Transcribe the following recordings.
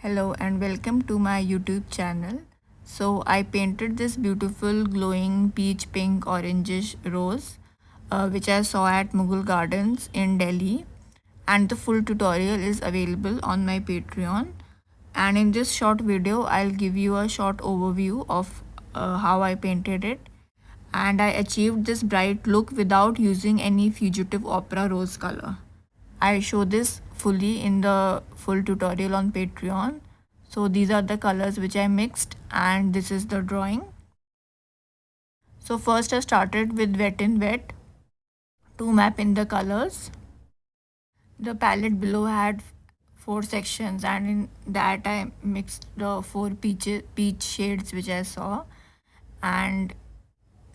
Hello and welcome to my YouTube channel. So I painted this beautiful glowing peach pink orangish rose which I saw at Mughal Gardens in Delhi, and the full tutorial is available on my Patreon. And in this short video I'll give you a short overview of how I painted it, and I achieved this bright look without using any fugitive opera rose color. I show this fully in the full tutorial on Patreon. So these are the colors which I mixed, and this is the drawing. So first I started with wet in wet to map in the colors. The palette below had four sections, and in that I mixed the four peach shades which I saw. And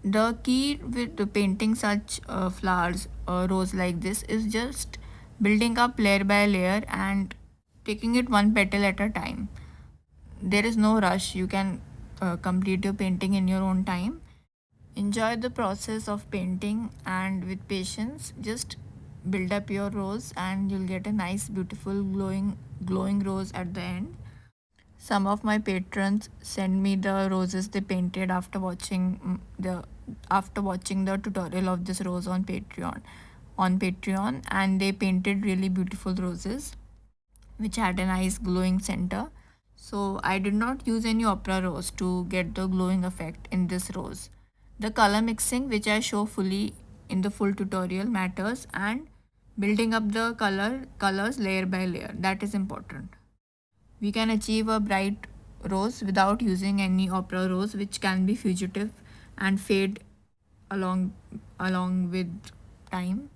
the key with the painting such flowers rose like this is just building up layer by layer and taking it one petal at a time. There is no rush. You can complete your painting in your own time. Enjoy the process of painting, and with patience just build up your rose and you'll get a nice beautiful glowing rose at the end. Some of my patrons send me the roses they painted after watching the tutorial of this rose on Patreon, and they painted really beautiful roses which had a nice glowing center. So I did not use any opera rose to get the glowing effect in this rose. The color mixing which I show fully in the full tutorial matters, and building up the colors layer by layer, that is important. We can achieve a bright rose without using any opera rose which can be fugitive and fade along with time.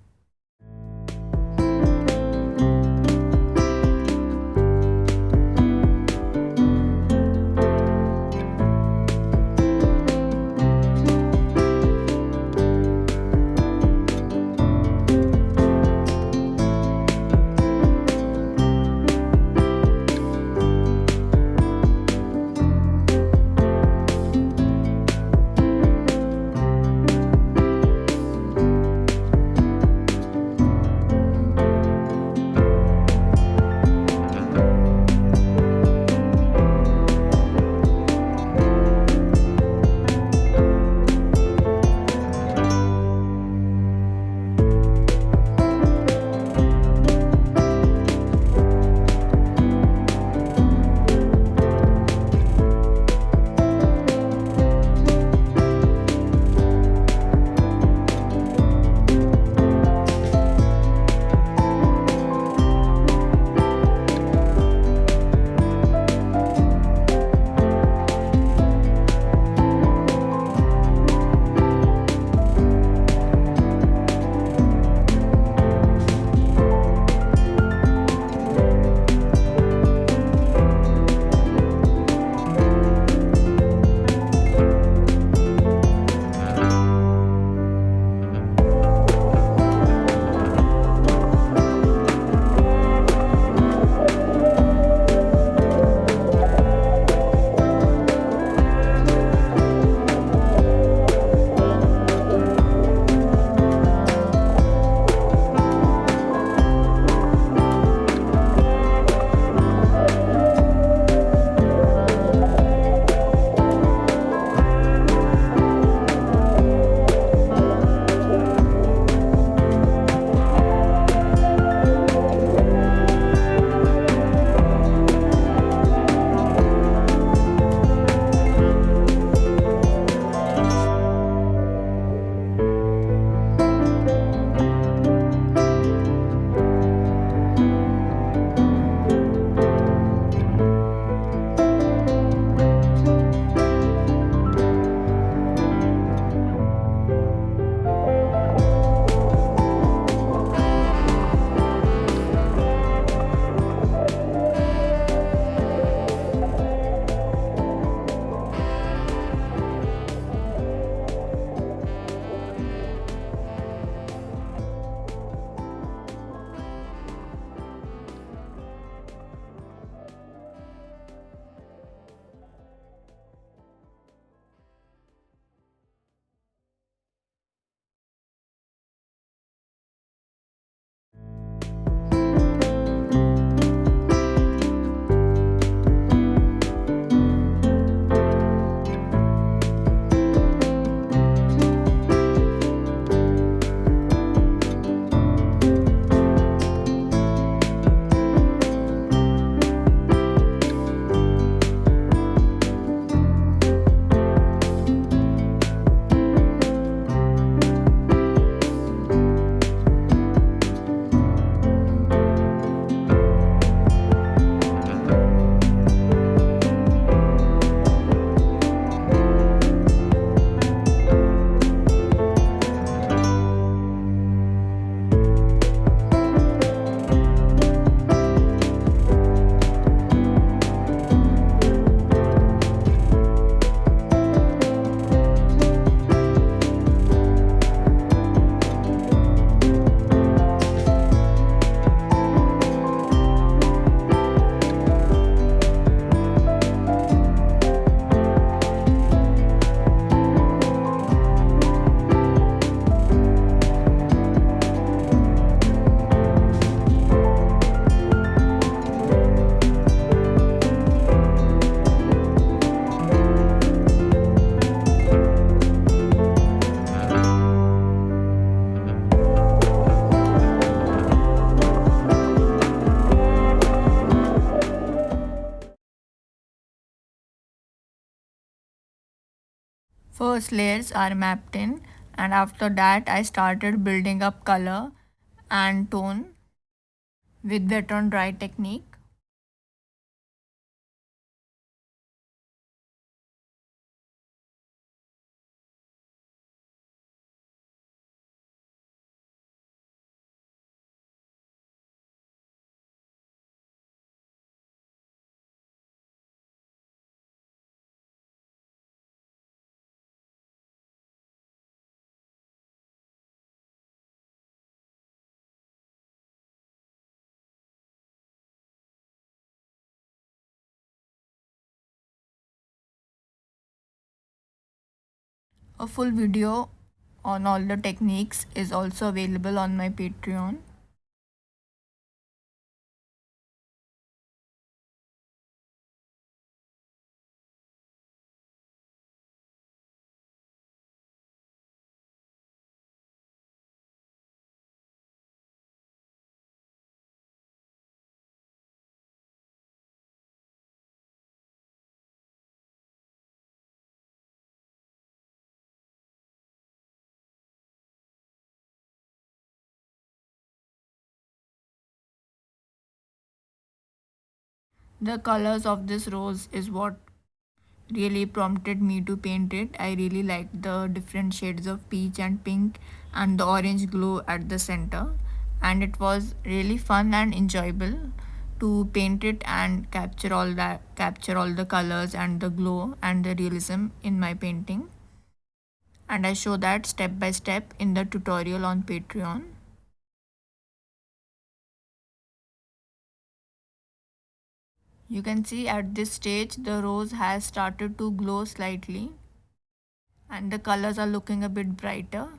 First layers are mapped in, and after that I started building up color and tone with wet on dry technique. A full video on all the techniques is also available on my Patreon. The colors of this rose is what really prompted me to paint it. I really liked the different shades of peach and pink and the orange glow at the center. And it was really fun and enjoyable to paint it and capture all the colors and the glow and the realism in my painting. And I show that step by step in the tutorial on Patreon. You can see at this stage the rose has started to glow slightly and the colors are looking a bit brighter.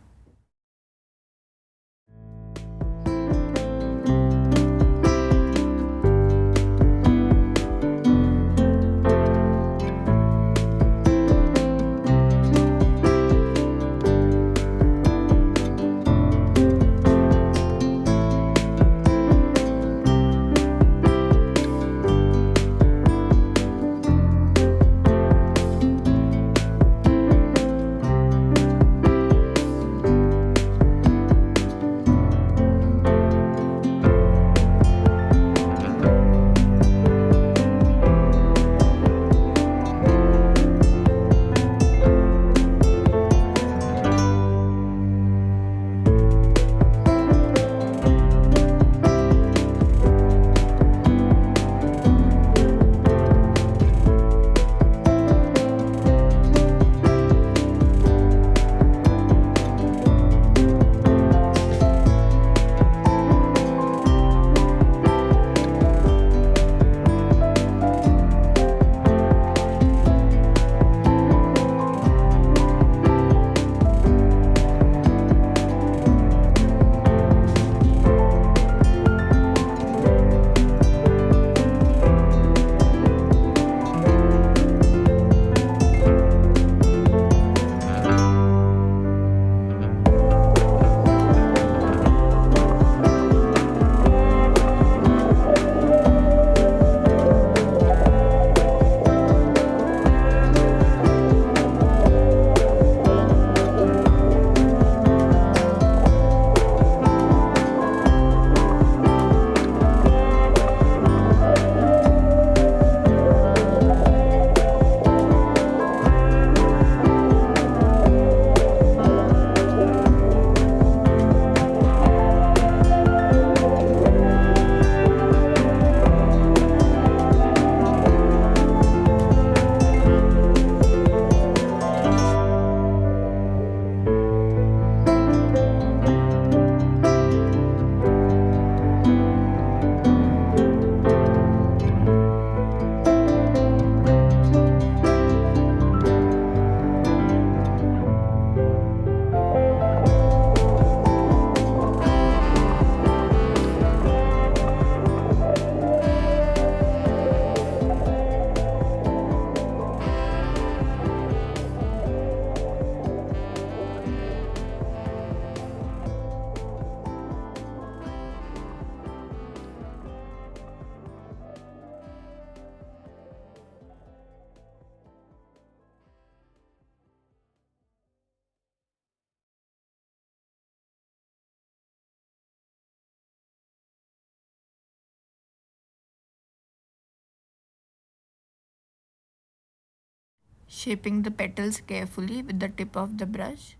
shaping the petals carefully with the tip of the brush.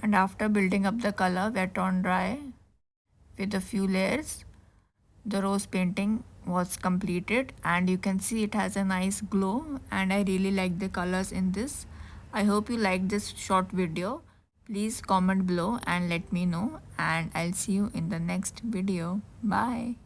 And after building up the color wet on dry with a few layers, the rose painting was completed, and you can see it has a nice glow, and I really like the colors in this. I hope you like this short video. Please comment below and let me know, and I'll see you in the next video. Bye.